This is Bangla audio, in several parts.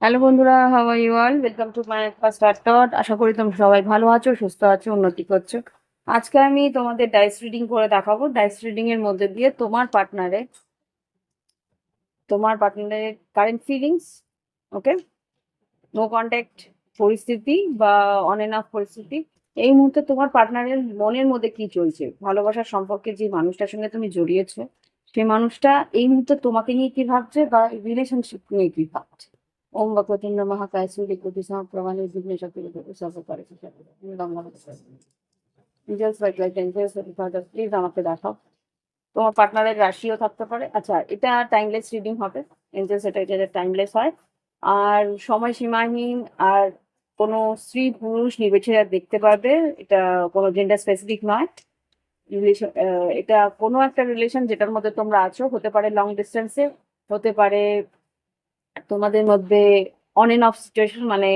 হ্যালো বন্ধুরা, how are you all? Welcome to my first thought. আশা করি তোমরা সবাই ভালো আছো, সুস্থ আছো, উন্নতি করছো। আজকে আমি তোমাদের ডাইস রিডিং করে দেখাবো। ডাইস রিডিং এর মধ্যে দিয়ে তোমার পার্টনারের কারেন্ট ফিলিংস, ওকে, নো কন্ট্যাক্ট পরিস্থিতি বা অন এন্ড অফ পরিস্থিতি, এই মুহূর্তে তোমার পার্টনারের মনের মধ্যে কি চলছে, ভালোবাসার সম্পর্কে যে মানুষটার সঙ্গে তুমি জড়িয়েছো সেই মানুষটা এই মুহূর্তে তোমাকে নিয়ে কি ভাবছে বা রিলেশনশিপ নিয়ে কি ভাবছে। ওম বক্রতুণ্ড মহাকায় সূর্যকোটি সমপ্রভা নির্বিঘ্নে সক্রিয় সর্বকার্যে প্লিজ আমাকে দেখাও। তোমার পার্টনারের রাশিও থাকতে পারে। আচ্ছা, এটা টাইমলেস রিডিং হবে। এঞ্জেলস এটা টাইমলেস হয় আর সময়সীমাহীন, আর কোনো স্ত্রী পুরুষ নির্বিশেষে দেখতে পারবে। এটা কোনো জেন্ডার স্পেসিফিক নয়। রিলেশন, এটা কোনো একটা রিলেশন যেটার মধ্যে তোমরা আছো, হতে পারে লং ডিস্টেন্সে, হতে পারে তোমাদের মধ্যে অন এন্ড অফ সিচুয়েশন, মানে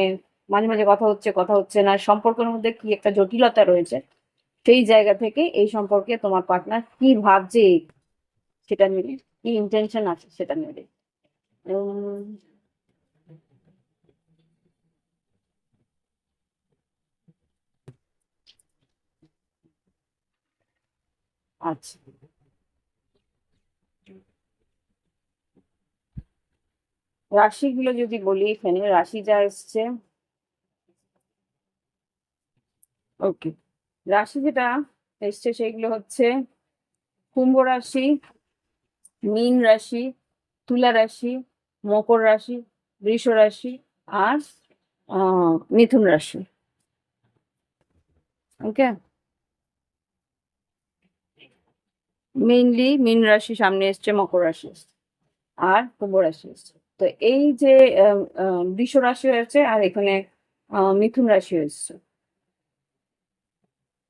মাঝে মাঝে কথা হচ্ছে কথা হচ্ছে না, সম্পর্কের মধ্যে কি একটা জটিলতা রয়েছে। সেই জায়গা থেকে এই সম্পর্কে তোমার পার্টনার কি ভাবছে সেটা নিয়ে, কি ইন্টেনশন আছে সেটা নিয়ে। উম, আচ্ছা, রাশিগুলো যদি বলি, এখানে রাশি যা এসছে, ওকে, রাশি যেটা এসছে সেগুলো হচ্ছে কুম্ভ রাশি, মীন রাশি, তুলা রাশি, মকর রাশি, বৃষ রাশি আর মিথুন রাশি। ওকে, মেইনলি মীন রাশি সামনে এসছে, মকর রাশি এসছে আর কুম্ভ রাশি এসছে। তো এই যে বৃষ রাশি হয়েছে আর এখানে মিথুন রাশি এসছে।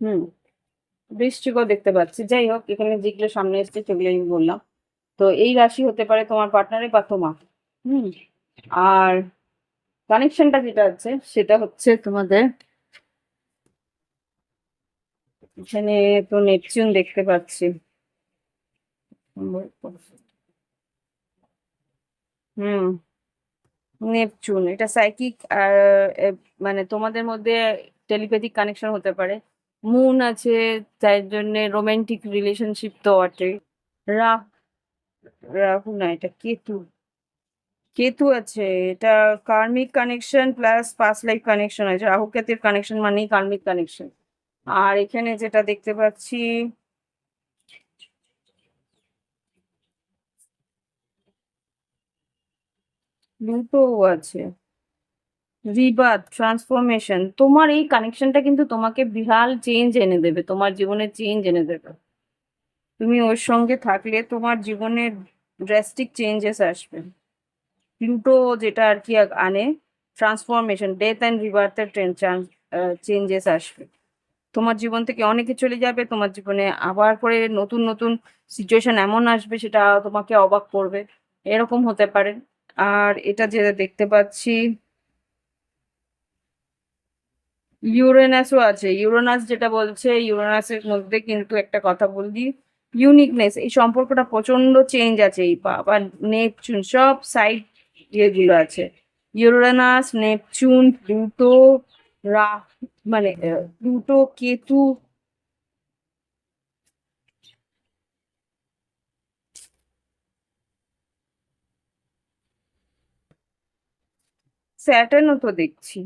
হুম, বৃশ্চিকও দেখতে পাচ্ছি। যাই হোক, এখানে যেগুলো সামনে এসছে সেগুলো আমি বললাম। তো এই রাশি হতে পারে তোমার পার্টনারে বা তোমার। হুম, আর কানেকশনটা যেটা আছে সেটা হচ্ছে তোমাদের এখানে তো নেপচুন দেখতে পাচ্ছি। হুম, নেপচুন এটা সাইকিক, আর মানে তোমাদের মধ্যে টেলিপ্যাথিক কানেকশন হতে পারে। মুন আছে, তাই জন্য রোমান্টিক রিলেশনশিপ তো বটে। রা রাহু না, এটা কেতু। কেতু আছে, এটা karmic connection plus past life connection আছে। রাহু কেতুর কানেকশন মানেই কার্মিক কানেকশন। আর এখানে যেটা দেখতে পাচ্ছি, দুটো আছে, রিবার্থ, ট্রান্সফরমেশন। তোমার এই কানেকশনটা কিন্তু তোমাকে বিশাল চেঞ্জ এনে দেবে, তোমার জীবনে চেঞ্জ এনে দেবে। তুমি ওর সঙ্গে থাকলে তোমার জীবনে ড্রাস্টিক চেঞ্জেস আসবে। প্লুটো যেটা আর কি আনে ট্রান্সফরমেশন, ডেথ অ্যান্ড রিবার্থের চেঞ্জেস আসবে। তোমার জীবন থেকে অনেকে চলে যাবে, তোমার জীবনে আবার করে নতুন নতুন সিচুয়েশন এমন আসবে সেটা তোমাকে অবাক করবে, এরকম হতে পারে। আর এটা যেটা দেখতে পাচ্ছি, ইউরেনাসও আছে। ইউরেনাস যেটা বলছে, ইউরেনাসের মধ্যে কিন্তু একটা কথা বলি, ইউনিকনেস, এই সম্পর্কটা প্রচন্ড চেঞ্জ আছে। এই আবার নেপচুন সব সাইড যেগুলো আছে, ইউরেনাস, নেপচুন, প্লুটো, রা মানে প্লুটো, কেতু, স্যাটার্নও তো দেখছি।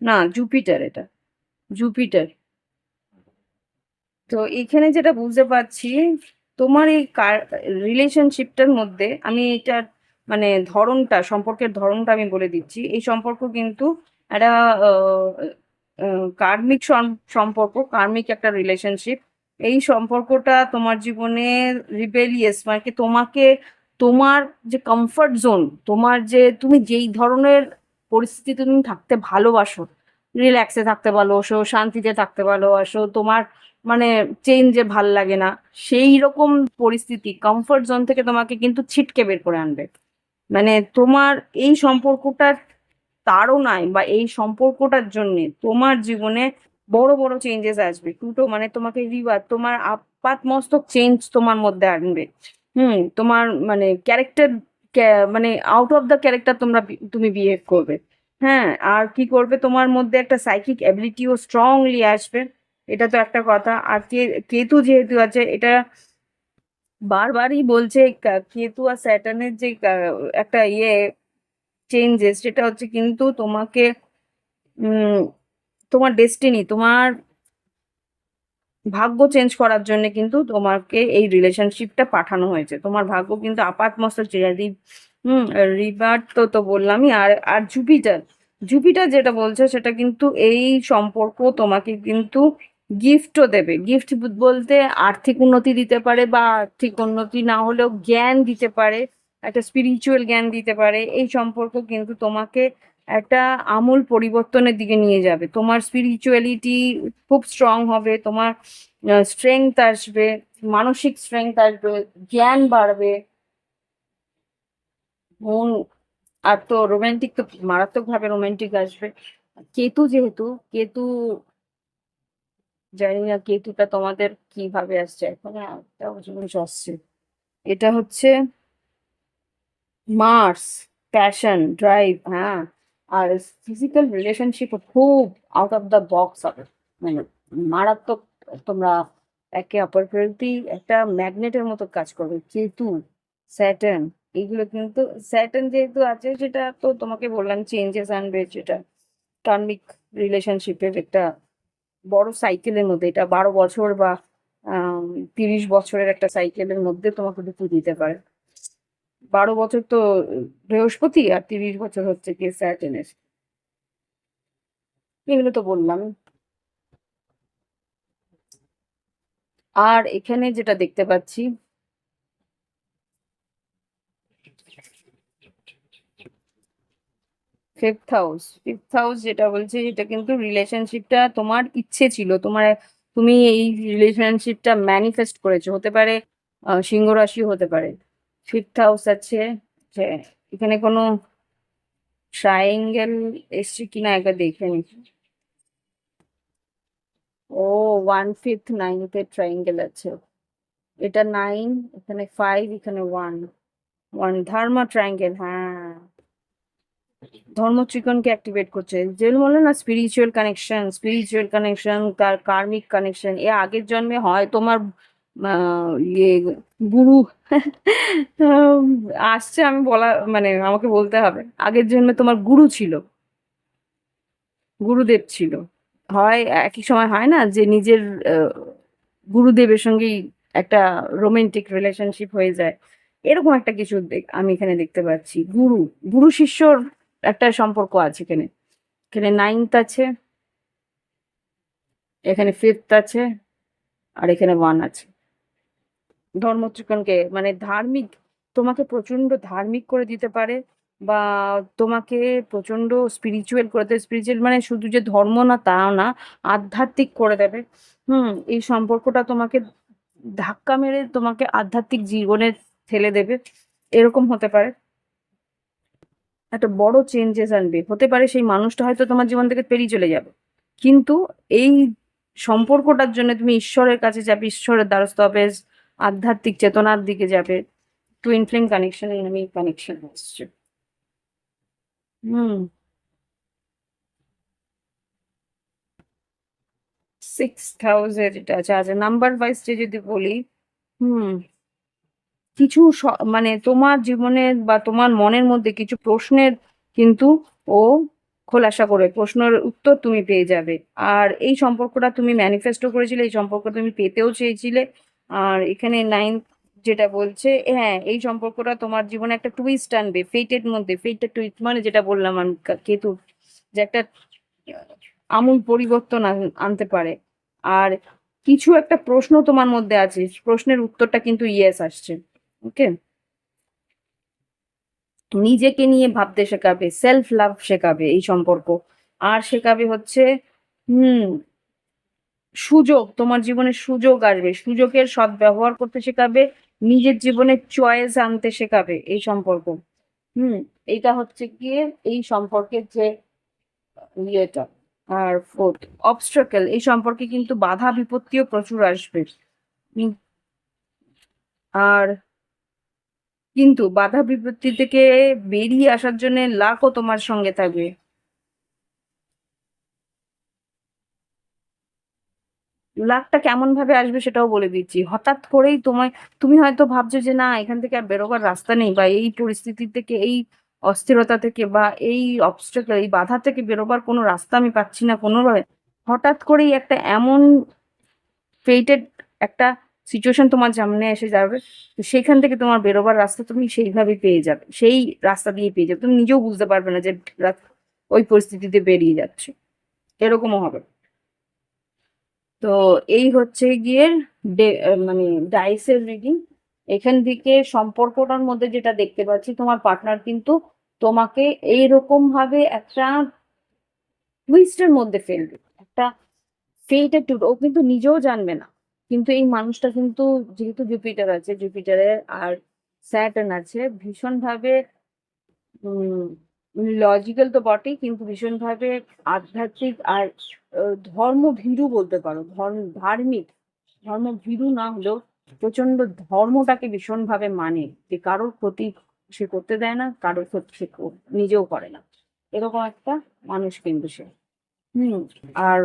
না, জুপিটার এটা, জুপিটার। তো এখানে যেটা বুঝতে পারছি, তোমার এই রিলেশনশিপটার মধ্যে আমি এটার মানে ধরনটা, সম্পর্কের ধরনটা আমি বলে দিচ্ছি। এই সম্পর্ক কিন্তু একটা কার্মিক সম্পর্ক, কার্মিক একটা রিলেশনশিপ। এই সম্পর্কটা তোমার জীবনে রিবেলিয়াস, মানে তোমাকে, তোমার যে কমফর্ট জোন, তোমার যে তুমি যেই ধরনের পরিস্থিতিতে তুমি থাকতে ভালোবাসো, রিল্যাক্সে থাকতে ভালোবাসো, শান্তিতে থাকতে ভালোবাসো, তোমার মানে চেঞ্জে ভাল লাগে না, সেই রকম পরিস্থিতি কমফর্ট জোন থেকে তোমাকে কিন্তু ছিটকে বের করে আনবে। মানে তোমার এই সম্পর্কটার তাড়নায় বা এই সম্পর্কটার জন্য তোমার জীবনে বড় বড় চেঞ্জেস আসবে। দুটো মানে তোমাকে তোমার আপাত মস্তক চেঞ্জ তোমার মধ্যে আনবে। তোমার মানে ক্যারেক্টার, মানে আউট অফ দ্য ক্যারেক্টার তুমি বিহেভ করবে। হ্যাঁ, আর কি করবে, তোমার মধ্যে একটা সাইকিক অ্যাবিলিটিও স্ট্রংলি আসবে। এটা তো একটা কথা। আর কেতু যেহেতু আছে, এটা বারবারই বলছে কেতু আর স্যাটার্নের যে একটা চেঞ্জেস, সেটা হচ্ছে কিন্তু তোমাকে উম তোমার ডেস্টিনি, তোমার ভাগ্য চেঞ্জ করার জন্য কিন্তু তোমাকে এই রিলেশনশিপটা পাঠানো হয়েছে। তোমার ভাগ্য কিন্তু আপাত মস্তক হুম রিবার্ট তো বললামই। আর আর জুপিটার, জুপিটার যেটা বলছে সেটা কিন্তু এই সম্পর্ক তোমাকে কিন্তু গিফটও দেবে। গিফট বলতে আর্থিক উন্নতি দিতে পারে, বা আর্থিক উন্নতি না হলেও জ্ঞান দিতে পারে, একটা স্পিরিচুয়াল জ্ঞান দিতে পারে। এই সম্পর্ক কিন্তু তোমাকে একটা আমূল পরিবর্তনের দিকে নিয়ে যাবে। তোমার স্পিরিচুয়ালিটি খুব স্ট্রং হবে, তোমার স্ট্রেংথ আসবে, মানসিক স্ট্রেংথ আসবে, জ্ঞান বাড়বে, মন। আর তো রোমান্টিক তো মারাত্মক ভাবে রোমান্টিক আসবে। কেতু যেহেতু, কেতু জানি না কেতুটা তোমাদের কিভাবে আসছে এখন। একটা জিনিস আসছে, এটা হচ্ছে মার্স, প্যাশন, ড্রাইভ। হ্যাঁ, আর ফিজিক্যাল রিলেশনশিপ খুব আউট অফ দ্য বক্স হবে, মানে মারাত্মক। তোমরা একে অপর প্রতি একটা ম্যাগনেটের মতো কাজ করবে। কেতু, স্যাটার্ন, এগুলো কিন্তু স্যাটার্ন যেহেতু আছে, সেটা তো তোমাকে বললাম চেঞ্জেস আনবে, যেটা কার্মিক রিলেশনশিপের একটা বড় সাইকেলের মধ্যে, এটা 12 বছর বা 30 বছরের একটা সাইকেলের মধ্যে তোমাকে ঢুকিয়ে দিতে পারে। 12 বছর তো বৃহস্পতি, আর 30 বছর হচ্ছে কি স্যাটার্নের। এগুলো তো বললাম। আর এখানে যেটা দেখতে পাচ্ছি, 5th হাউস, 5th হাউস যেটা বলছে, এটা কিন্তু রিলেশনশিপটা তোমার ইচ্ছে ছিল, তোমার তুমি এই রিলেশনশিপটা ম্যানিফেস্ট করেছো। হতে পারে সিংহ রাশি হতে পারে। 5th হাউস আছে, যে এখানে কোনো ট্রায়াঙ্গেল এসছে কিনা একবার দেখে নি। ও, 1, 5, 9 ট্রায়াঙ্গেল আছে। এটা 9, এখানে 5, এখানে 1, 1 ধর্মা ট্রায়াঙ্গেল। হ্যাঁ, ধর্ম ত্রিকোণকে অ্যাক্টিভেট করছে। যেগুলো বললো না, স্পিরিচুয়াল কানেকশন, স্পিরিচুয়াল কানেকশন, তার কার্মিক কানেকশন। এ আগের জন্মে হয় তোমার ইয়ে গুরু উম, আসছে, আমি বলা মানে আমাকে বলতে হবে, আগের জন্মে তোমার গুরু ছিল, গুরুদেব ছিল। হয় একই সময় হয় না যে নিজের আহ, গুরুদেবের সঙ্গেই একটা রোমান্টিক রিলেশনশিপ হয়ে যায়। এরকম একটা কিছু আমি এখানে দেখতে পাচ্ছি। গুরু, গুরু শিষ্যর একটা সম্পর্ক আছে এখানে। এখানে 9th আছে, এখানে 5th আছে, আর এখানে 1 আছে। ধর্মত্রিকোণকে মানে ধার্মিক, তোমাকে প্রচন্ড ধার্মিক করে দিতে পারে, বা তোমাকে প্রচন্ড স্পিরিচুয়াল করে দেবে। স্পিরিচুয়াল মানে শুধু যে ধর্ম না তাও না, আধ্যাত্মিক করে দেবে। এই সম্পর্কটা তোমাকে ধাক্কা মেরে তোমাকে আধ্যাত্মিক জীবনে ঠেলে দেবে, এরকম হতে পারে। একটা বড় চেঞ্জেস আনবে। হতে পারে সেই মানুষটা হয়তো তোমার জীবন থেকে পেরিয়ে চলে যাবে, কিন্তু এই সম্পর্কটার জন্য তুমি ঈশ্বরের কাছে যাবে, ঈশ্বরের দ্বারস্থ হবে, আধ্যাত্মিক চেতনার দিকে যাবে। Twin flame connection, enemy connection আসছে। হুম 6th হাউসে যেটা আছে, আচ্ছা নাম্বার ওয়াইজ যদি বলি, হুম কিছু মানে তোমার জীবনে বা তোমার মনের মধ্যে কিছু প্রশ্নের কিন্তু ও খোলাসা করে, প্রশ্নের উত্তর তুমি পেয়ে যাবে। আর এই সম্পর্কটা তুমি ম্যানিফেস্টও করেছিলে, এই সম্পর্ক তুমি পেতেও চেয়েছিলে। আর এখানে 9th যেটা বলছে, হ্যাঁ এই সম্পর্কটা তোমার জীবনে একটা টুইস্ট আনবে, ফেটের মধ্যে। ফেটের টুইস্ট মানে যেটা বললাম আমি, কেতু, যে একটা আমূল পরিবর্তন আনতে পারে। আর কিছু একটা প্রশ্ন তোমার মধ্যে আছে, প্রশ্নের উত্তরটা কিন্তু ইয়েস আসছে। ওকে, নিজেকে নিয়ে ভাবতে শেখাবে, সেলফ লাভ শেখাবে এই সম্পর্ক। আর শেখাবে হচ্ছে হুম সুযোগ, তোমার জীবনে সুযোগ আসবে, সুযোগের সদ্ব্যবহার করতে শেখাবে, নিজের জীবনে চয়েস আনতে শেখাবে এই সম্পর্ক। হুম এটা হচ্ছে গিয়ে এই সম্পর্কের যে ইয়েটা। আর ফোর্থ, অবস্ট্রাকল, এই সম্পর্কে কিন্তু বাধা বিপত্তিও প্রচুর আসবে। উম, আর কিন্তু বাধা বিপত্তি থেকে বেরিয়ে আসার জন্য লাখও তোমার সঙ্গে থাকবে। লাকটা কেমন ভাবে আসবে সেটাও বলে দিচ্ছি। হঠাৎ করেই তুমি হয়তো ভাবছো যে না এখান থেকে আর বেরোবার রাস্তা নেই, বা এই পরিস্থিতি থেকে, এই অস্থিরতা থেকে, বা এই অবস্টাকেল, এই বাধা থেকে বেরোবার কোনো রাস্তা আমি পাচ্ছি না কোনোভাবে। হঠাৎ করেই একটা এমন ফেটেড একটা সিচুয়েশন তোমার সামনে এসে যাবে, তো সেখান থেকে তোমার বেরোবার রাস্তা তুমি সেইভাবে পেয়ে যাবে, সেই রাস্তা দিয়ে পেয়ে যাবে, তুমি নিজেও বুঝতে পারবে না যে ওই পরিস্থিতিতে বেরিয়ে যাচ্ছে, এরকমও হবে। তো এই হচ্ছে গিয়ে মানে ডাইসের রিডিং। এখান থেকে সম্পর্কটার মধ্যে যেটা দেখতে পাচ্ছি, তোমার পার্টনার কিন্তু তোমাকে এইরকম ভাবে একটা টুইস্টের মধ্যে ফেলবে, একটা ফেটেড টুইস্ট, ও কিন্তু নিজেও জানবে না। কিন্তু এই মানুষটা কিন্তু, যেহেতু জুপিটার আছে, জুপিটারের আর স্যাটার্ন আছে, ভীষণ ভাবে লজিক্যাল তো বটেই, কিন্তু ভীষণভাবে আধ্যাত্মিক আর ধর্মভীরু বলতে পারো, ধার্মিক। ধর্মভীরু না হলেও প্রচন্ড ধর্মটাকে ভীষণভাবে মানে, যে কারোর ক্ষতি সে করতে দেয় না, কারোর ক্ষতি সে নিজেও করে না, এরকম একটা মানুষ কিন্তু সে। হুম আর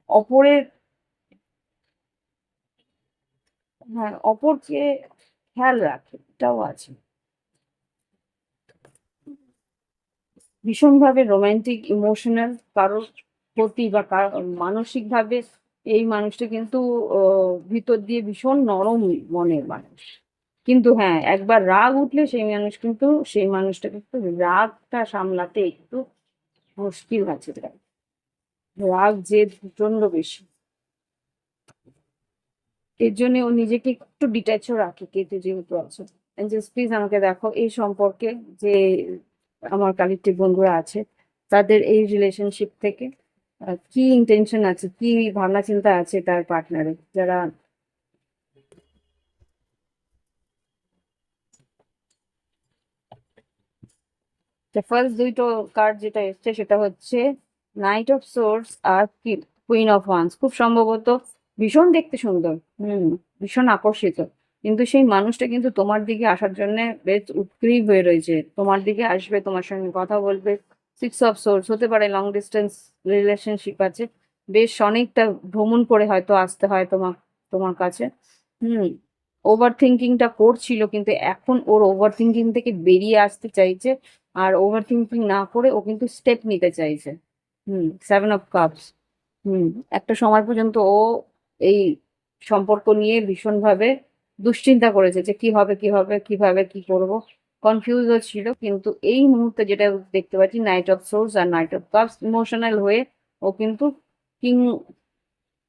অপরের, হ্যাঁ অপরকে খেয়াল রাখে, এটাও আছে। ভীষণভাবে রোমান্টিক, ইমোশনাল, কারোর প্রতি বা মানসিকভাবে এই মানুষটা কিন্তু ভিতর দিয়ে ভীষণ নরম মনের মানুষ। কিন্তু হ্যাঁ একবার রাগ উঠলে সেই মানুষটা কিন্তু রাগটা সামলাতে একটু মুশকিল আছে তার। রাগ জেদ প্রচন্ড বেশি, এর জন্য ও নিজেকে একটু ডিট্যাচও রাখে, কেটে যেহেতু আছে। জাস্ট প্লিজ আমাকে দেখো এই সম্পর্কে, যে আমার কালেক্টিভ বন্ধুরা আছে, তাদের এই রিলেশনশিপ থেকে কি ইন্টেনশন আছে, কি ভাবনা চিন্তা আছে তার পার্টনারের, যারা ফার্স্ট দুইটো কার্ড যেটা এসছে সেটা হচ্ছে নাইট অফ সোর্স আর কুইন অফ ওয়ান্স। খুব সম্ভবত ভীষণ দেখতে সুন্দর, ভীষণ আকর্ষিত, কিন্তু সেই মানুষটা কিন্তু তোমার দিকে আসার জন্য বেশ উৎগ্রীব হয়ে রয়েছে, তোমার দিকে আসবে, তোমার সঙ্গে কথা বলবে। সিক্স অফ সোর্স হতে পারে লং ডিস্টেন্স রিলেশনশিপ আছে, বেশ অনেকটা ভ্রমণ করে হয়তো আসতে হয় তোমার তোমার কাছে। হুম ওভার থিঙ্কিংটা করছিল, কিন্তু এখন ওর ওভার থিঙ্কিং থেকে বেরিয়ে আসতে চাইছে, আর ওভার থিঙ্কিং না করে ও কিন্তু স্টেপ নিতে চাইছে। Seven of cups. হুম একটা সময় পর্যন্ত ও এই সম্পর্ক নিয়ে ভীষণভাবে দুশ্চিন্তা করেছে, যে কি হবে, কি হবে, কিভাবে কি করব, কনফিউজও ছিল। কিন্তু এই মুহূর্তে যেটা দেখতে পাচ্ছি, নাইট অফ সোর্স আর নাইট অফ কাপস, ইমোশনাল হয়ে ও কিন্তু কিং,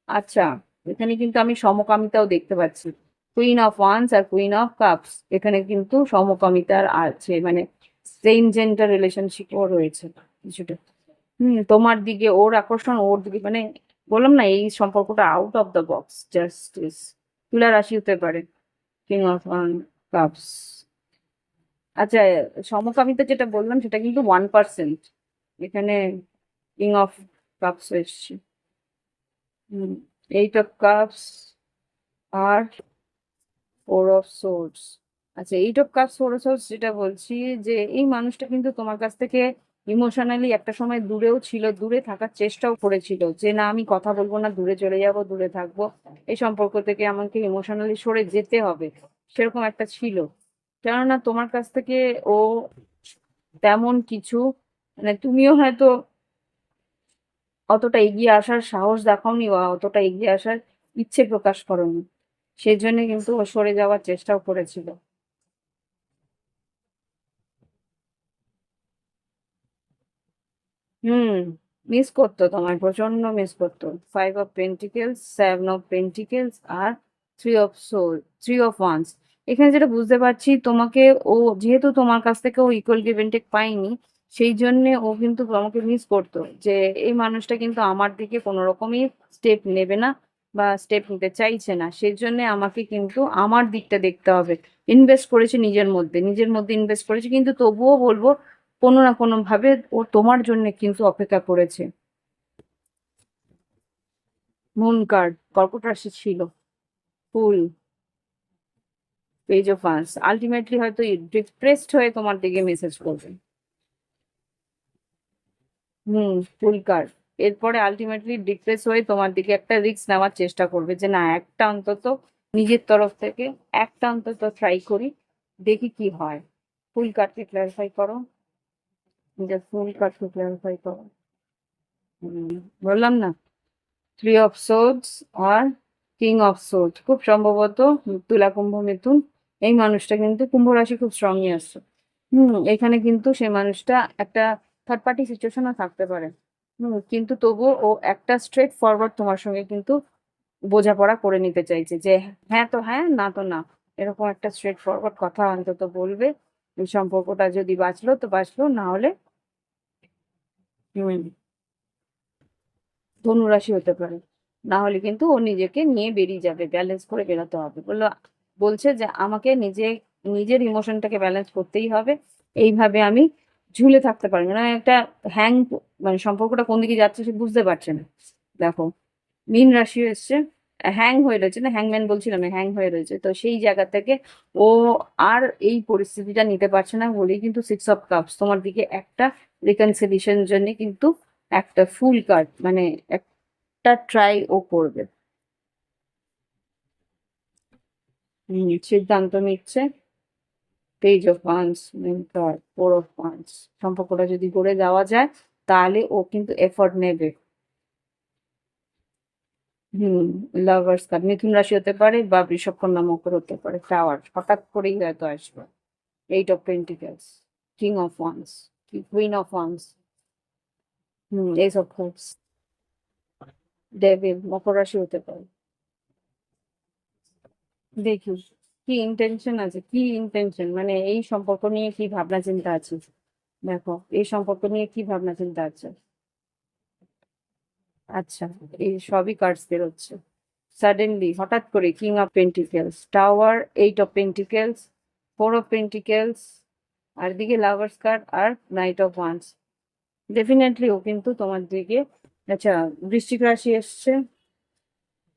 আচ্ছা এখানে কিন্তু আমি সমকামিতাও দেখতে পাচ্ছি। কুইন অফ ওয়ান্স আর কুইন অফ কাপস, এখানে কিন্তু সমকামিতার আছে, মানে সেম জেন্ডার রিলেশনশিপও রয়েছে কিছুটা। তোমার দিকে ওর আকর্ষণ, ওর দিকে, মানে বললাম না এই সম্পর্কটা out of the box, justice. তুলা রাশি হতে পারে, কিং অফ কাপস। আচ্ছা সমকামিতা যেটা বললাম সেটা কিন্তু 1%, এখানে কিং অফ কাপস এসছে। এইট অফ কাপস আর ফোর অফ সোর্স। আচ্ছা eight of cups four of swords যেটা বলছি, যে এই মানুষটা কিন্তু তোমার কাছ থেকে ইমোশনালি একটা সময় দূরেও ছিল, দূরে থাকার চেষ্টাও করেছিল, যে না আমি কথা বলবো না, দূরে চলে যাব, দূরে থাকবো, এই সম্পর্ক থেকে আমাকে ইমোশনালি সরে যেতে হবে, সেরকম একটা ছিল। কেননা তোমার কাছ থেকে ও তেমন কিছু, মানে তুমিও হয়তো অতটা এগিয়ে আসার সাহস দেখাওনি, বা অতটা এগিয়ে আসার ইচ্ছে প্রকাশ করোনি, সেই জন্য কিন্তু ও সরে যাওয়ার চেষ্টাও করেছিল। হুম মিস করতো, তোমায় প্রচন্ড মিস করতো। Five of pentacles, seven of pentacles আর three of soul, three of wands. এখানে যেটা বুঝতে পারছি তোমাকে ও যেহেতু তোমার কাছ থেকে ও ইকুয়াল গিভ এন্ড টেক পায়নি, সেই জন্যে ও কিন্তু আমাকে মিস করতো যে এই মানুষটা কিন্তু আমার দিকে কোনো রকমই স্টেপ নেবে না বা স্টেপ নিতে চাইছে না। সেই জন্য আমাকে কিন্তু আমার দিকটা দেখতে হবে। ইনভেস্ট করেছে নিজের মধ্যে ইনভেস্ট করেছে, কিন্তু তবুও বলবো কোনো না কোনো ভাবে ও তোমার জন্য কিন্তু অপেক্ষা করেছে। মুন কার্ড কর্কট রাশি ছিল, ফুল, পেজ অফ ওয়ান্স। আলটিমেটলি হয়তো ডিপ্রেসড হয়ে তোমার দিকে মেসেজ করবে। Fool card. এরপরে আলটিমেটলি ডিপ্রেস হয়ে তোমার দিকে একটা রিস্ক নেওয়ার চেষ্টা করবে যে না, একটা অন্তত নিজের তরফ থেকে একটা অন্তত ট্রাই করি, দেখি কি হয়। ফুল কার্ডকে ক্লারিফাই করো, নিজের ফুল কার্ডকে ক্লারিফাই করো। হুম, বললাম না, থ্রি অফ সোর্ডস আর কিং অফ সোর্ড, খুব সম্ভবত তুলা কুম্ভ মিথুন। এই মানুষটা কিন্তু কুম্ভ রাশি খুব স্ট্রংই আসছে। এখানে কিন্তু সেই মানুষটা একটা থার্ড পার্টি সিচুয়েশনও থাকতে পারে। কিন্তু তবুও ও একটা স্ট্রেট ফরওয়ার্ড তোমার সঙ্গে কিন্তু বোঝাপড়া করে নিতে চাইছে যে হ্যাঁ তো হ্যাঁ, না তো না। এরকম একটা স্ট্রেট ফরওয়ার্ড কথা অন্তত বলবে। এই সম্পর্কটা যদি বাঁচলো তো বাঁচলো, না হলে হুম, ধনুরাশি হতে পারে। না হলে কিন্তু ও নিজেকে নিয়ে বেরিয়ে যাবে, ব্যালেন্স করে বেরোতে হবে। বলছে যে আমাকে নিজের ইমোশনটাকে ব্যালেন্স করতেই হবে। এইভাবে আমি ঝুলে থাকতে পারবো না। একটা হ্যাং, মানে সম্পর্কটা কোন দিকে যাচ্ছে সে বুঝতে পারছে না। দেখো, মীন রাশি এসছে, হ্যাং হয়ে রয়েছে, না হ্যাংম্যান বলছিলাম, হ্যাং হয়ে রয়েছে। তো সেই জায়গা থেকে ও আর এই পরিস্থিতিটা নিতে পারছে না বলেই কিন্তু সিক্স অফ কাপস তোমার দিকে একটা রিকনসিলিয়েশন জন্য কিন্তু একটা ফুল কার্ড, মানে একটা ট্রাই ও করবে। সিদ্ধান্ত নিচ্ছে, page of wands, main card, four of wands. সম্পর্কটা যদি গড়ে দেওয়া যায় তাহলে ও কিন্তু এফোর্ট নেবে। হুম, লাভার্স কার্ড মিথুন রাশি হতে পারে বা বৃষভ কন্যা মকর হতে পারে। টাওয়ার হঠাৎ করেই হয়তো আসবে। Eight of pentacles, king of wands, queen of wands, ace of cups, devil মকর রাশি হতে পারে। দেখি কি ইন্টেনশন আছে, কি ইন্টেনশন, মানে এই সম্পর্ক নিয়ে কি ভাবনা চিন্তা আছে। দেখো, এই সম্পর্ক নিয়ে কি ভাবনা চিন্তা আছে। আচ্ছা, এই সবই কার্ডস বেরোচ্ছে। সাডেনলি হঠাৎ করে king of pentacles, tower, eight of pentacles, four of pentacles, আর দিকে লাভার্স কার্ড আর নাইট অফ ওয়ান্স। ডেফিনেটলি ও কিন্তু তোমার দিকে, আচ্ছা, বৃশ্চিক রাশি এসছে।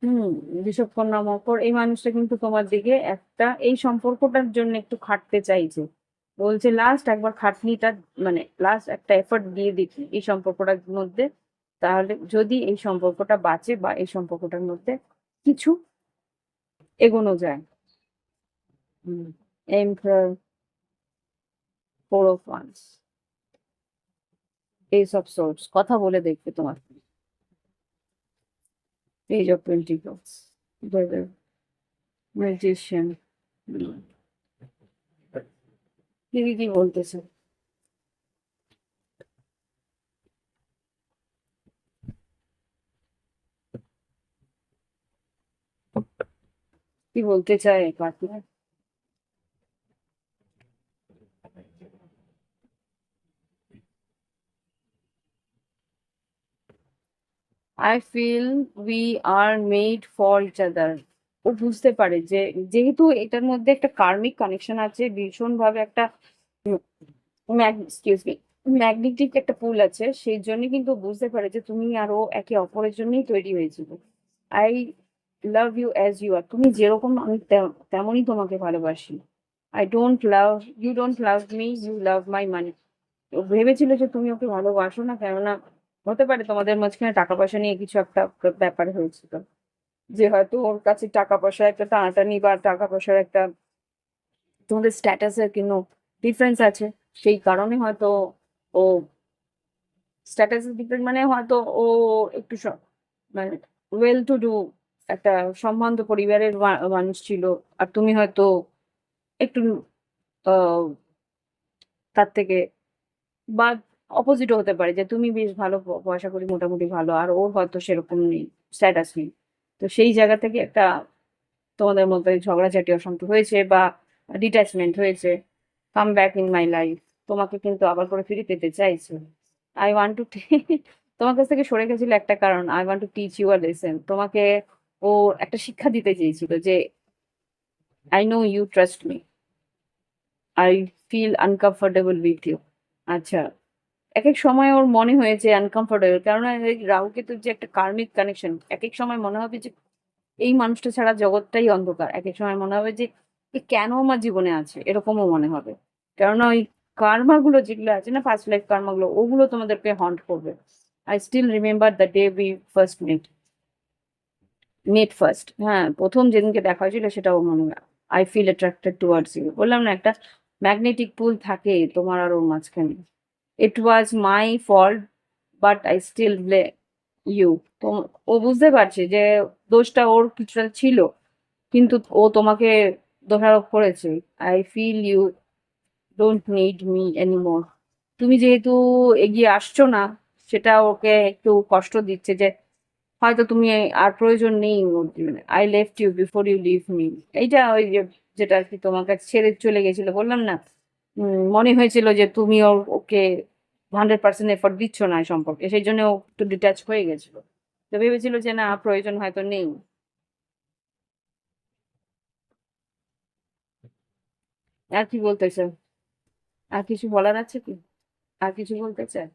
হুম, ঋষভ কন্যা মকর। এই মানুষটা কিন্তু তোমার দিকে একটা এই সম্পর্কটার জন্য একটু খাটতে চাইছে। বলছে লাস্ট একবার খাটনিটা, মানে লাস্ট একটা এফর্ট দিয়ে দেখি এই সম্পর্কটার মধ্যে, তাহলে যদি এই সম্পর্কটা বাঁচে বা এই সম্পর্কটার মধ্যে কিছু এগোনো যায়। Hmm, emperor, four of wands, ace of swords, কথা বলে দেখবে তোমার। Page of pentacles, magician. দিদি কি বলতেছে? কি বলতে চায় partner? I feel we are made for each other. ও বুঝতে পারে যে যেহেতু এটার মধ্যে একটা কার্মিক কানেকশন আছে, ভীষণ ভাবে একটা এক্সকিউজ মি ম্যাগনেটিক একটা পুল আছে, সেই জন্য কিন্তু ও বুঝতে পারে যে তুমি আর ও একে অপরের জন্যই তৈরি হয়েছিল। I love you as you are, তুমি যেরকম আমি তেমনই তোমাকে ভালোবাসি। I don't love, you don't love me, you love my money. ও ভেবেছিল যে তুমি ওকে ভালোবাসো না, কেননা হতে পারে তোমাদের মাঝখানে টাকা পয়সা নিয়ে কিছু একটা ব্যাপার হয়েছিল, যে হয়তো ওর কাছে টাকা পয়সা একটা টানাটানি বা টাকা পয়সার একটা তোমাদের স্ট্যাটাসের কিন্তু ডিফারেন্স আছে। সেই কারণে হয়তো ও স্ট্যাটাসের ডিফারেন্ট, মানে হয়তো ও একটু মানে ওয়েল টু ডু একটা সম্ভ্রান্ত পরিবারের মানুষ ছিল, আর তুমি হয়তো একটু আহ, তার থেকে বা অপোজিটও হতে পারে, যে তুমি বেশ ভালো পয়সা করি মোটামুটি ভালো, আর ওর হয়তো সেরকম নেই, স্ট্যাটাস নেই। তো সেই জায়গা থেকে একটা তোমাদের মধ্যে ঝগড়াঝাটি অশান্তি হয়েছে, বা ডিট্যাচমেন্ট হয়েছে, come back in my life, তোমাকে কিন্তু আবার করে ফিরে পেতে চাইছে। আই ওয়ান্ট টু তোমার কাছ থেকে সরে গেছিল একটা কারণ, I want to teach you a lesson. তোমাকে ও একটা শিক্ষা দিতে চেয়েছিল যে I know you trust me, I feel uncomfortable with you. আচ্ছা, একেক সময় ওর মনে হয়েছে আনকমফোর্টেবল, কেননা এই রাহু কেতুর যে একটা কার্মিক কানেকশন, একেক সময় মনে হবে যে এই মানুষটা ছাড়া জগৎটাই অন্ধকার। একেক সময় মনে হবে যে এ কেন আমার জীবনে আছে, এরকমও মনে হবে। কেননা ওই কার্মাগুলো যেগুলো আছে না, ফার্স্ট লাইফ কার্মাগুলো, ওগুলো তোমাদেরকে হন্ট করবে। I still remember the day we first met first. হ্যাঁ, প্রথম যেদিনকে দেখা হয়েছিল সেটাও মনে হয়। I feel attracted towards you. বললাম না, একটা ম্যাগনেটিক পুল থাকে তোমার আর ওর মাঝখানে। It was my fault but I still blame you. তো ও বুঝতে পারছে যে দোষটা ওর কিছুটা ছিল, কিন্তু ও তোমাকে দোষারোপ করেছে। I feel you don't need me anymore. তুমি যেহেতু এগিয়ে আসছো না, সেটা ওকে একটু কষ্ট দিচ্ছে যে হয়তো তুমি আর প্রয়োজন নেই ওর জীবনে। I left you before you leave me. এইটা ওই যে যেটা আর কি তোমার কাছে ছেড়ে চলে গেছিল, বললাম না, মনে হয়েছিল যে তুমি ওকে 100% এফোর্ট দিচ্ছ না এই সম্পর্কে, সেই জন্য ও একটু ডিট্যাচ হয়ে গেছিল। তো ভেবেছিল যে না, প্রয়োজন হয়তো নেই। আর কি বলতেছে? আর কিছু বলার আছে কি? আর কিছু বলতে চায়?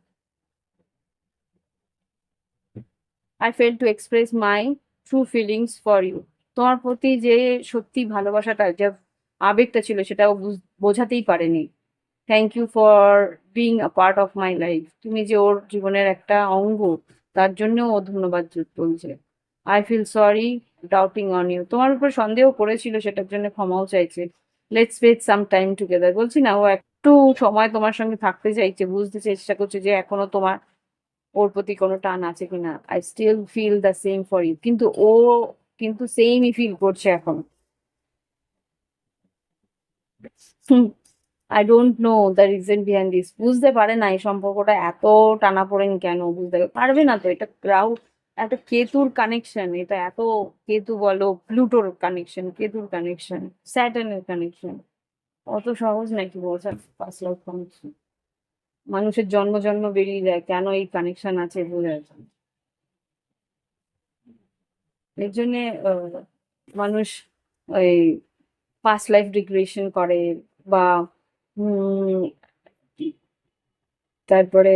I fail to express my true feelings for you. তোমার প্রতি যে সত্যি ভালোবাসাটা, যে আবেগটা ছিল, সেটা ও বোঝাতেই পারেনি। Thank you for being a part of my life. তুমি যে ওর জীবনের একটা অঙ্গ, তার জন্য ও ধন্যবাদ বলছে। I feel sorry doubting on you. তোমার উপর সন্দেহ করেছিল, সেটার জন্য ক্ষমাও চাইছে। Let's spend some time together. বলছি না, ও একটু সময় তোমার সঙ্গে থাকতে চাইছে, বুঝতে চেষ্টা করছে যে এখনো তোমার ওর প্রতি কোনো টান আছে কিনা। I still feel the same for you. কিন্তু ও কিন্তু সেমই ফিল করছে এখন। I don't know the reason behind this. বুঝতে পারে না এই সম্পর্কটা এত টানাপোড়েন কেন, বুঝতে পারবে না তো। এটা রাহু, একটা কেতুর কানেকশন, এটা এত, কেতু বলো, প্লুটোর কানেকশন, কেতুর কানেকশন, স্যাটার্নের কানেকশন। অত সহজ নাকি বোঝা? ফার্স্ট লাভ কানেকশন মানুষের জন্ম জন্ম বেরিয়ে যায়, কেন এই কানেকশন আছে বোঝা যায় না। এর জন্যে মানুষ ওই পাস্ট লাইফ রিগ্রেশন করে, বা উম, তারপরে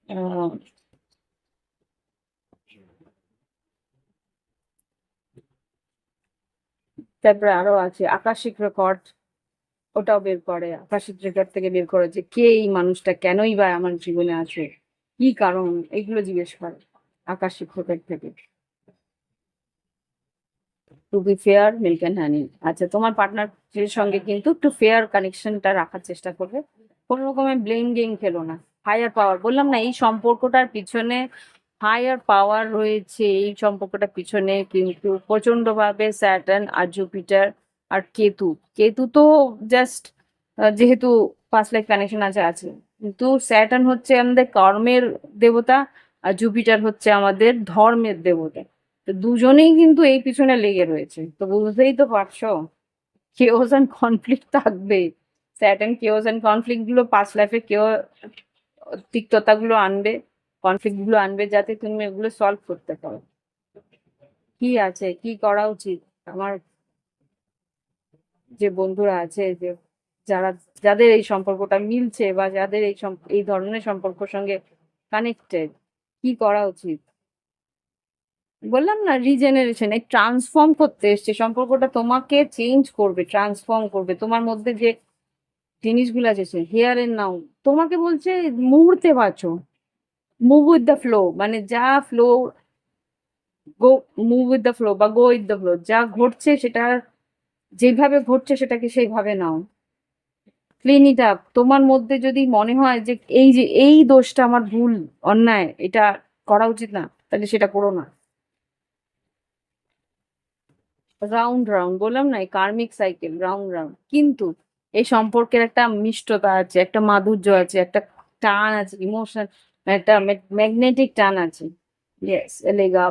আহ, তারপরে আরো আছে আকাশিক রেকর্ড, ওটাও বের করে। আকাশিক রেকর্ড থেকে বের করে যে কে এই মানুষটা, কেনই বা আমার জীবনে আছে, কি কারণ, এগুলো জিজ্ঞেস করে আকাশিক রেকর্ড থেকে। To be fair milk and honey. আচ্ছা, তোমার পার্টনারের সঙ্গে কিন্তু একটু ফেয়ার কানেকশনটা রাখার চেষ্টা করবে। কোনো রকমের ব্লেম গেম খেলো না। হায়ার পাওয়ার, বললাম না, এই সম্পর্কটার পিছনে হায়ার পাওয়ার রয়েছে। এই সম্পর্কটার পিছনে কিন্তু প্রচন্ড ভাবে স্যাটার্ন আর জুপিটার আর কেতু। কেতু তো জাস্ট যেহেতু পাঁচ লাইফ কানেকশন আছে আছে, কিন্তু স্যাটার্ন হচ্ছে আমাদের কর্মের দেবতা, আর জুপিটার হচ্ছে আমাদের ধর্মের দেবতা। তো দুজনেই কিন্তু এই পিছনে লেগে রয়েছে, তো বুঝতেই তো পারছো কেওস এন্ড কনফ্লিক্ট থাকবে। স্যাটার্ন কেওস এন্ড কনফ্লিক্ট গুলো পাস্ট লাইফে কেউ তিক্ততা গুলো আনবে, কনফ্লিক্ট গুলো আনবে, যাতে তুমি এগুলো সলভ করতে পারো। কি আছে, কি করা উচিত আমার যে বন্ধুরা আছে, যে যারা, যাদের এই সম্পর্কটা মিলছে, বা যাদের এই ধরনের সম্পর্কের সঙ্গে কানেক্টেড, কি করা উচিত? বললাম না, রিজেনারেশন, এই ট্রান্সফর্ম করতে এসছে সম্পর্কটা, তোমাকে চেঞ্জ করবে, ট্রান্সফর্ম করবে। তোমার মধ্যে যে জিনিসগুলো আছে হেয়ার এন্ড নাও, তোমাকে বলছে মুহূর্তে বাঁচো, মুভ উইথ দ্য ফ্লো, মানে যা flow, go, move with the flow বা গো উইথ দ্য ফ্লো, যা ঘটছে সেটা যেভাবে ঘটছে সেটাকে সেইভাবে নাও। Clean it up. তোমার মধ্যে যদি মনে হয় যে এই যে এই দোষটা আমার ভুল, অন্যায়, এটা করা উচিত না, তাহলে সেটা করো না। রাউন্ড রাউন্ড, বললাম না, এই কার্মিক সাইকেল রাউন্ড রাউন্ড। কিন্তু এই সম্পর্কের একটা মিষ্টতা আছে, একটা মাধুর্য আছে, একটা টান আছে, ইমোশন, একটা ম্যাগনেটিক টান আছে। ইয়েস, এলেগা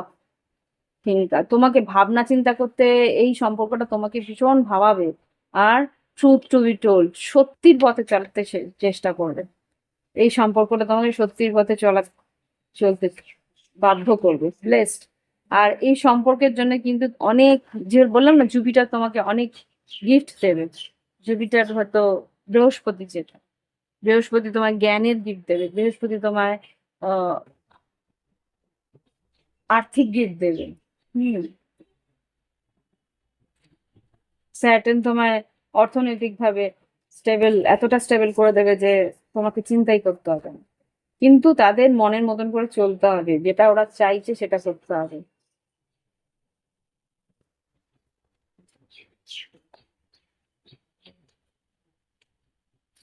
থিঙ্কা, তোমাকে ভাবনা চিন্তা করতে, এই সম্পর্কটা তোমাকে ভীষণ ভাবাবে। আর ট্রুথ টু বি টোল্ড, সত্যির পথে চালাতে চেষ্টা করবে। এই সম্পর্কটা তোমাকে সত্যির পথে চলতে বাধ্য করবে, ব্লেসড। আর এই সম্পর্কের জন্য কিন্তু অনেক, যে বললাম না, জুপিটার তোমাকে অনেক গিফট দেবে। জুপিটার হয়তো বৃহস্পতি, যেটা বৃহস্পতি তোমার জ্ঞানের গিফট দেবে, বৃহস্পতি তোমায় আহ আর্থিক গিফট দেবে। হুম। স্যাটার্ন তোমায় অর্থনৈতিক ভাবে এতটা স্টেবল করে দেবে যে তোমাকে চিন্তাই করতে হবে না। কিন্তু তাদের মনের মতন করে চলতে হবে, যেটা ওরা চাইছে সেটা করতে হবে।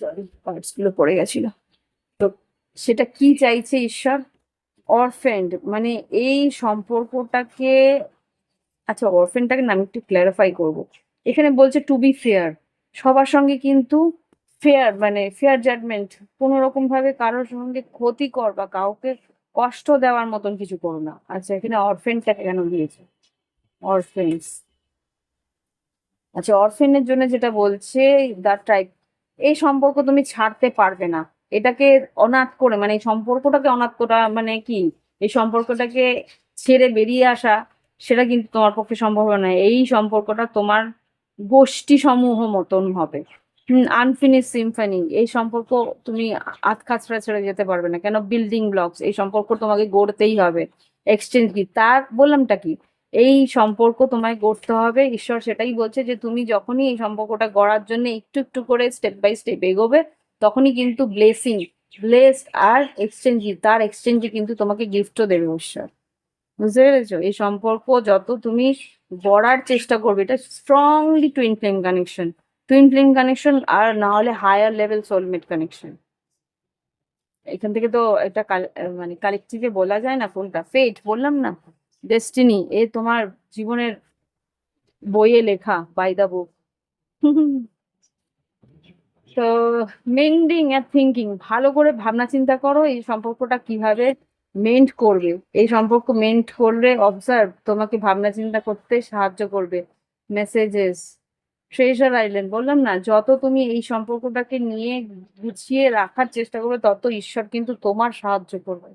সরি, পার্টস গুলো পড়ে গেছিল। তো সেটা কি চাইছে ঈশ্বর? অরফেন্ড মানে এই সম্পর্কটাকে, আচ্ছা অরফেনটাকে না আমি একটু ক্ল্যারিফাই করবো। এখানে বলছে টু বি ফেয়ার, সবার সঙ্গে কিন্তু ফেয়ার, মানে ফেয়ার জাজমেন্ট, কোনো রকম ভাবে কারোর সঙ্গে ক্ষতিকর বা কাউকে কষ্ট দেওয়ার মতন কিছু করো না। আচ্ছা এখানে অরফেনটাকে কেন দিয়েছে? অরফেন্স, আচ্ছা অরফেনের জন্য যেটা বলছে, দ্য টাইপ, এই সম্পর্ক তুমি ছাড়তে পারবে না। এটাকে অনাথ করে, মানে এই সম্পর্কটাকে অনাথ করা মানে কি, এই সম্পর্কটাকে ছেড়ে বেরিয়ে আসা, সেটা কিন্তু তোমার পক্ষে সম্ভব হবে না। এই সম্পর্কটা তোমার গোষ্ঠী সমূহ মতন হবে। আনফিনিশ সিম্ফনি, এই সম্পর্ক তুমি আধ খাচড়া ছেড়ে যেতে পারবে না। কেন? বিল্ডিং ব্লকস, এই সম্পর্ক তোমাকে গড়তেই হবে। এক্সচেঞ্জ কি তার বললামটা কি, এই সম্পর্ক তোমায় গড়তে হবে। ঈশ্বর সেটাই বলছে যে তুমি যখনই এই সম্পর্কটা গড়ার জন্য একটু একটু করে স্টেপ বাই স্টেপ এগোবে, তখনই কিন্তু ব্লেসড আর এক্সচেঞ্জ, তার এক্সচেঞ্জে কিন্তু তোমাকে গিফটও দেবে ঈশ্বর। বুঝতে পেরেছো? এই সম্পর্ক যত তুমি গড়ার চেষ্টা করবে, এটা strongly twin flame connection, twin flame connection, আর না হলে হায়ার লেভেল সোলমেট কানেকশন। এখান থেকে তো এটা মানে কালেকটিভে বলা যায় না কোনটা ফেট, বললাম না, ডেস্টিনি, এ তোমার জীবনের বইয়ে লেখা, বাই দা বুক। তো মেন্ডিং আর থিঙ্কিং, ভালো করে ভাবনা চিন্তা করো এই সম্পর্কটা কিভাবে মেন্ট করবে। এই সম্পর্ক মেন্ট করলে অবজার্ভ তোমাকে ভাবনা চিন্তা করতে সাহায্য করবে। মেসেজেস, ট্রেজার আইল্যান্ড, বললাম না, যত তুমি এই সম্পর্কটাকে নিয়ে গুছিয়ে রাখার চেষ্টা করবে, তত ঈশ্বর কিন্তু তোমার সাহায্য করবে।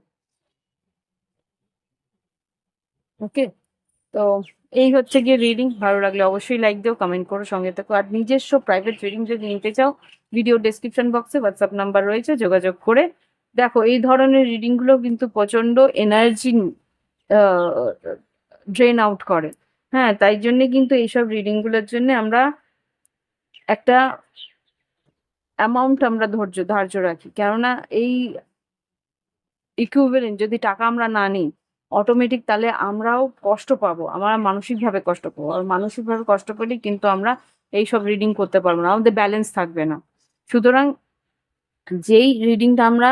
ওকে, তো এই হচ্ছে গিয়ে রিডিং। ভালো লাগলে অবশ্যই লাইক দিও, কমেন্ট করো, সঙ্গে থেকো। আর নিজস্ব প্রাইভেট রিডিং যদি নিতে চাও, ভিডিও ডেসক্রিপশন বক্সে হোয়াটসঅ্যাপ নাম্বার রয়েছে, যোগাযোগ করে দেখো। এই ধরনের রিডিং গুলো কিন্তু প্রচন্ড এনার্জি ড্রেন আউট করে। হ্যাঁ, তাই জন্য কিন্তু এইসব রিডিং গুলোর জন্য আমরা একটা অ্যামাউন্ট আমরা ধার্য রাখি। কেননা এই ইকুইভ্যালেন্ট যদি টাকা আমরা না নিই, অটোমেটিক তাহলে আমরাও কষ্ট পাবো, আমরা মানসিকভাবে কষ্ট পাবো। আর মানসিকভাবে কষ্ট পেলে কিন্তু আমরা এইসব রিডিং করতে পারবো না, আমাদের ব্যালেন্স থাকবে না। সুতরাং যেই রিডিংটা আমরা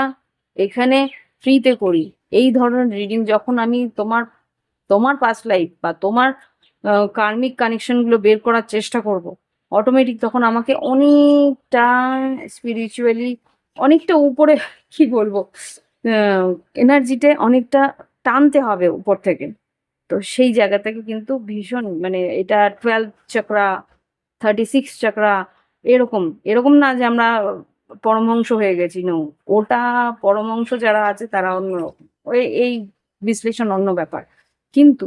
এখানে ফ্রিতে করি, এই ধরনের রিডিং যখন আমি তোমার তোমার পাস্ট লাইফ বা তোমার কার্মিক কানেকশন গুলো বের করার চেষ্টা করব, অটোমেটিক তখন আমাকে অনেকটা স্পিরিচুয়ালি, অনেকটা উপরে, কি বলবো, এনার্জিতে অনেকটা টানতে হবে উপর থেকে। তো সেই জায়গা থেকে কিন্তু ভীষণ, মানে এটা 12 চক্রা, 36 চক্রা, এরকম এরকম না যে আমরা পরমহংস হয়ে গেছি, নো। ওটা পরমহংস যারা আছে তারা অন্যরকম, ওই এই বিশ্লেষণ অন্য ব্যাপার। কিন্তু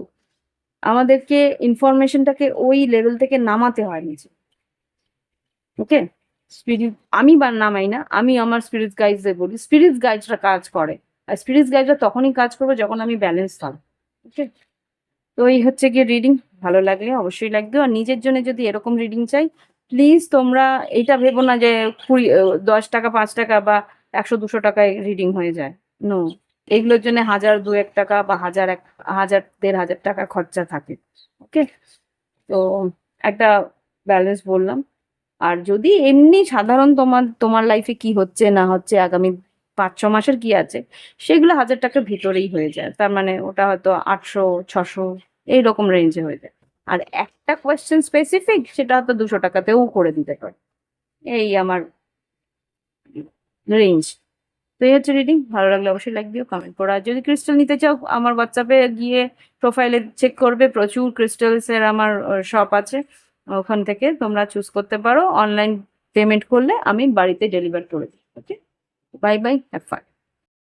আমাদেরকে ইনফরমেশনটাকে ওই লেভেল থেকে নামাতে হয় নিচে। ওকে, স্পিরিট আমি নামাই না, আমি আমার স্পিরিট গাইডদের বলি, স্পিরিট গাইডরা কাজ করে। আর স্পিরিট গাইডরা তখনই কাজ করবে যখন আমি ব্যালেন্স থাকবো। ওকে, তো এই হচ্ছে গিয়ে রিডিং। ভালো লাগলে অবশ্যই লাগবে। আর নিজের জন্য যদি এরকম রিডিং চাই, প্লিজ তোমরা এটা ভেবো না যে 10 টাকা 5 টাকা বা 100-200 টাকায় রিডিং হয়ে যায়। নো, এগুলোর জন্য 1000-2000 টাকা বা 1000-1500 টাকা খরচা থাকে। ওকে, তো একটা ব্যালেন্স বললাম। আর যদি এমনি সাধারণ তোমার তোমার লাইফে কি হচ্ছে না হচ্ছে আগামী 5-6 মাসের কি আছে, সেগুলো 1000 টাকার ভিতরেই হয়ে যায়। তার মানে ওটা হয়তো 800-600 এইরকম রেঞ্জে হয়ে যায়। আর একটা কোয়েশ্চেন স্পেসিফিক, সেটা হয়তো 200 টাকাতেও করে দিতে পারে। এই আমার রেঞ্জ। তো এই হচ্ছে রিডিং। ভালো লাগলে অবশ্যই লাইক দিও, কমেন্ট করো। আর যদি ক্রিস্টাল নিতে চাও, আমার হোয়াটসঅ্যাপে গিয়ে প্রোফাইলে চেক করবে, প্রচুর ক্রিস্টালস এর আমার শপ আছে। ওখান থেকে তোমরা চুজ করতে পারো, অনলাইন পেমেন্ট করলে আমি বাড়িতে ডেলিভার করে দিই। ওকে, বাই বাই, হ্যাভ ফান।